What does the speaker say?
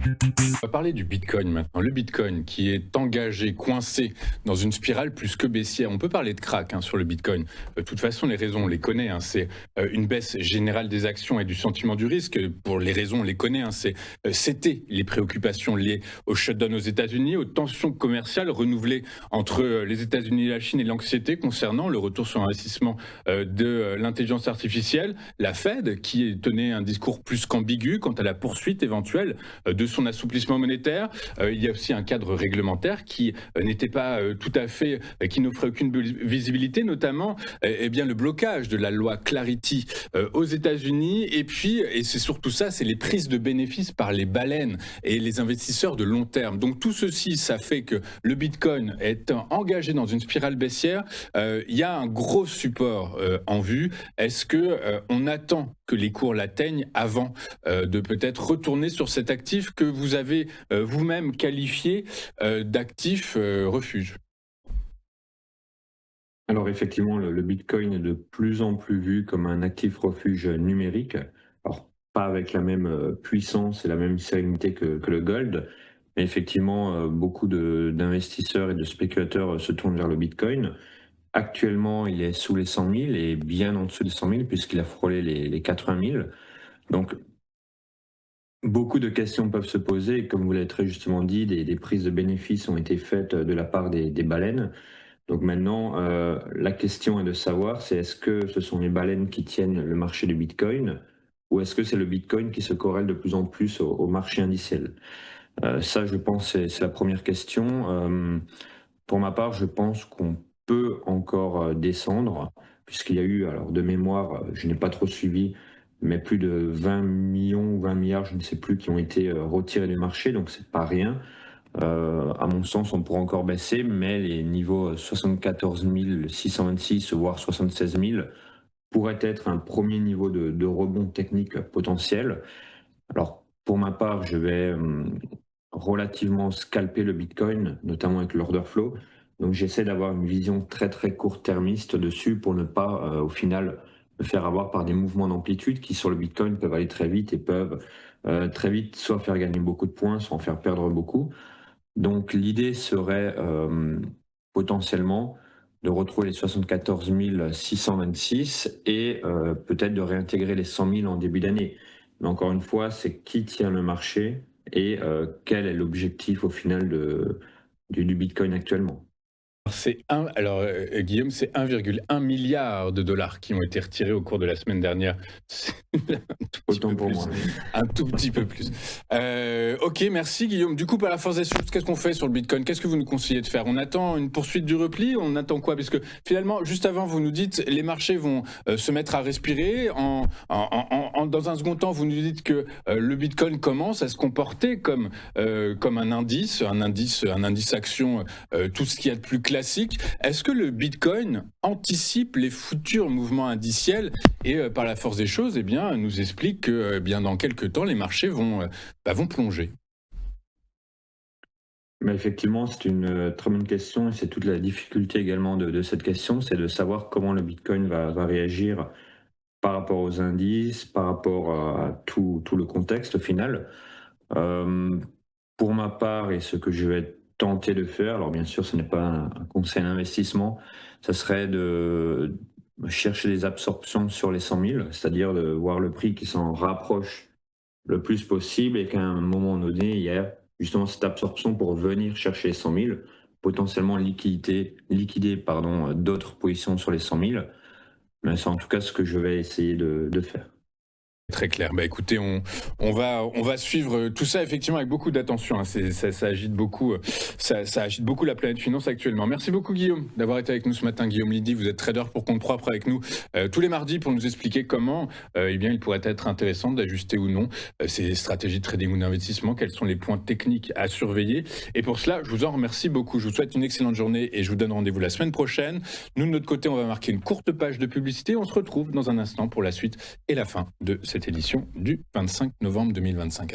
On va parler du Bitcoin maintenant. Le Bitcoin qui est engagé, coincé dans une spirale plus que baissière. On peut parler de crack sur le Bitcoin. De toute façon, les raisons, on les connaît. C'est une baisse générale des actions et du sentiment du risque. Pour les raisons, on les connaît. C'était les préoccupations liées au shutdown aux États-Unis, aux tensions commerciales renouvelées entre les États-Unis et la Chine et l'anxiété concernant le retour sur investissement de l'intelligence artificielle. La Fed qui tenait un discours plus qu'ambigu quant à la poursuite éventuelle de son assouplissement monétaire. Il y a aussi un cadre réglementaire qui n'était pas tout à fait, qui n'offrait aucune visibilité, notamment bien le blocage de la loi Clarity aux États-Unis. Et puis, et c'est surtout ça, c'est les prises de bénéfices par les baleines et les investisseurs de long terme. Donc tout ceci, ça fait que le Bitcoin est engagé dans une spirale baissière. Il y a un gros support en vue. Est-ce que on attend que les cours l'atteignent avant de peut-être retourner sur cet actif que vous avez vous-même qualifié d'actif refuge? Alors effectivement, le Bitcoin est de plus en plus vu comme un actif refuge numérique. Alors pas avec la même puissance et la même sérénité que le gold, mais effectivement, beaucoup d'investisseurs et de spéculateurs se tournent vers le Bitcoin. Actuellement, il est sous les 100 000 et bien en dessous des 100 000 puisqu'il a frôlé les 80 000. Donc beaucoup de questions peuvent se poser et comme vous l'avez très justement dit, des prises de bénéfices ont été faites de la part des baleines. Donc maintenant, la question est de savoir, c'est est-ce que ce sont les baleines qui tiennent le marché du Bitcoin ou est-ce que c'est le Bitcoin qui se corrèle de plus en plus au marché indiciel? Ça, je pense, c'est la première question. Pour ma part, je pense qu'on peut encore descendre, puisqu'il y a eu, alors de mémoire, je n'ai pas trop suivi, mais plus de 20 millions ou 20 milliards, je ne sais plus, qui ont été retirés du marché, donc c'est pas rien. À mon sens, on pourrait encore baisser, mais les niveaux 74 626, voire 76 000, pourraient être un premier niveau de rebond technique potentiel. Alors, pour ma part, je vais relativement scalper le Bitcoin, notamment avec l'order flow. Donc, j'essaie d'avoir une vision très très court-termiste dessus pour ne pas, au final, me faire avoir par des mouvements d'amplitude qui, sur le Bitcoin, peuvent aller très vite et peuvent très vite soit faire gagner beaucoup de points, soit en faire perdre beaucoup. Donc l'idée serait potentiellement de retrouver les 74 626 et peut-être de réintégrer les 100 000 en début d'année. Mais encore une fois, c'est qui tient le marché et quel est l'objectif au final du Bitcoin actuellement. Guillaume, c'est 1,1 milliard de dollars qui ont été retirés au cours de la semaine dernière. C'est un tout petit Autant peu pour plus. moi. Oui. Un tout petit peu plus. Ok, merci Guillaume. Du coup, par la force des choses, qu'est-ce qu'on fait sur le Bitcoin? Qu'est-ce que vous nous conseillez de faire? On attend une poursuite du repli? On attend quoi? Parce que finalement, juste avant, vous nous dites les marchés vont se mettre à respirer. Dans un second temps, vous nous dites que le Bitcoin commence à se comporter comme un indice action, tout ce qu'il y a de plus classique. Est-ce que le Bitcoin anticipe les futurs mouvements indiciels et par la force des choses, nous explique que dans quelques temps, les marchés vont plonger? Mais effectivement, c'est une très bonne question et c'est toute la difficulté également de cette question, c'est de savoir comment le Bitcoin va réagir par rapport aux indices, par rapport à tout le contexte au final. Euh, pour ma part, et ce que je vais tenter de faire, alors bien sûr ce n'est pas un conseil d'investissement, ça serait de chercher des absorptions sur les 100 000, c'est-à-dire de voir le prix qui s'en rapproche le plus possible et qu'à un moment donné, il y a justement cette absorption pour venir chercher les 100 000, potentiellement liquider d'autres positions sur les 100 000. Mais c'est en tout cas ce que je vais essayer de faire. Très clair. Écoutez, on va suivre tout ça effectivement avec beaucoup d'attention. Ça agite beaucoup, ça agite beaucoup la planète finance actuellement. Merci beaucoup Guillaume d'avoir été avec nous ce matin. Guillaume Lydie, vous êtes trader pour compte propre avec nous tous les mardis pour nous expliquer comment il pourrait être intéressant d'ajuster ou non ces stratégies de trading ou d'investissement, quels sont les points techniques à surveiller. Et pour cela, je vous en remercie beaucoup. Je vous souhaite une excellente journée et je vous donne rendez-vous la semaine prochaine. Nous, de notre côté, on va marquer une courte page de publicité. On se retrouve dans un instant pour la suite et la fin de cette édition du 25 novembre 2025.